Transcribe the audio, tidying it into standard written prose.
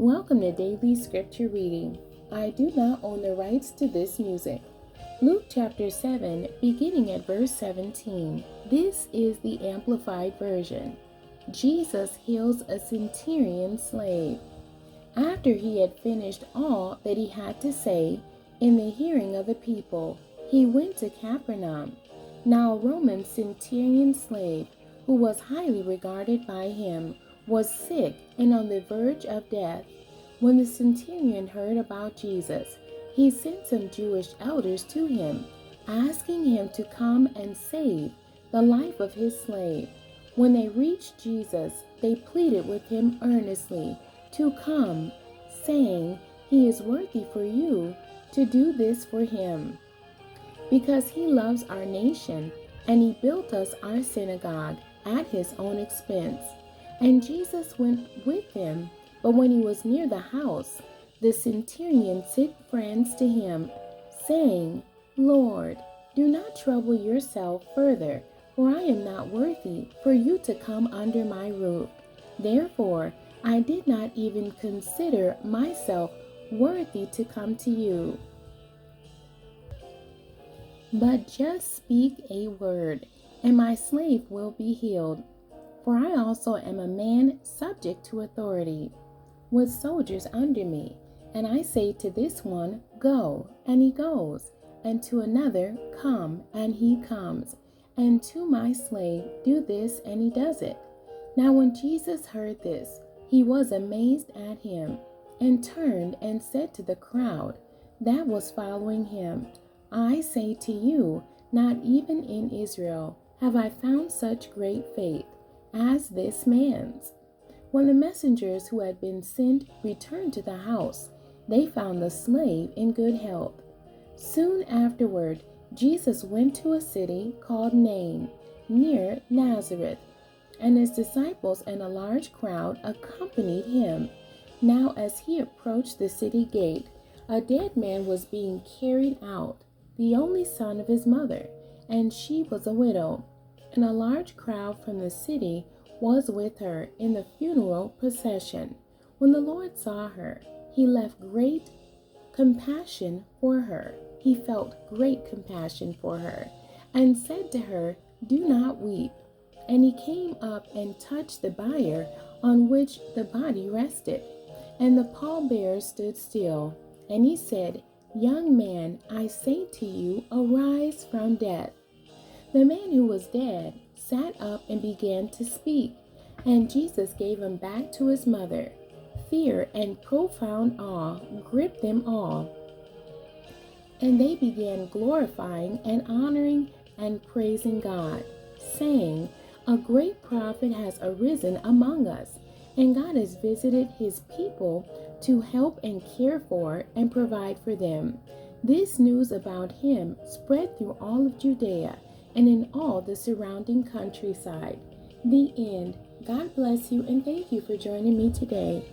Welcome to Daily Scripture Reading. I do not own the rights to this music. Luke chapter 7, beginning at verse 17. This is the Amplified Version. Jesus heals a centurion slave. After he had finished all that he had to say in the hearing of the people, he went to Capernaum. Now a Roman centurion slave, who was highly regarded by him, was sick and on the verge of death. When the centurion heard about Jesus, he sent some Jewish elders to him, asking him to come and save the life of his slave. When they reached Jesus, they pleaded with him earnestly to come, saying, "He is worthy for you to do this for him, because he loves our nation, and he built us our synagogue at his own expense." And Jesus went with them, but when he was near the house, the centurion sent friends to him, saying, "Lord, do not trouble yourself further, for I am not worthy for you to come under my roof. Therefore, I did not even consider myself worthy to come to you. But just speak a word, and my slave will be healed. For I also am a man subject to authority, with soldiers under me. And I say to this one, 'Go,' and he goes, and to another, 'Come,' and he comes, and to my slave, 'Do this,' and he does it." Now when Jesus heard this, he was amazed at him, and turned and said to the crowd that was following him, "I say to you, not even in Israel have I found such great faith as this man's." When the messengers who had been sent returned to the house, they found the slave in good health. Soon afterward, Jesus went to a city called Nain, near Nazareth, and his disciples and a large crowd accompanied him. Now as he approached the city gate, a dead man was being carried out, the only son of his mother, and she was a widow. And a large crowd from the city was with her in the funeral procession. When the Lord saw her, he felt great compassion for her, and said to her, "Do not weep." And he came up and touched the bier on which the body rested. And the pallbearers stood still. And he said, "Young man, I say to you, arise from death." The man who was dead sat up and began to speak, and Jesus gave him back to his mother. Fear and profound awe gripped them all, and they began glorifying and honoring and praising God, saying, "A great prophet has arisen among us, and God has visited his people to help and care for and provide for them." This news about him spread through all of Judea and in all the surrounding countryside. The end. God bless you, and thank you for joining me today.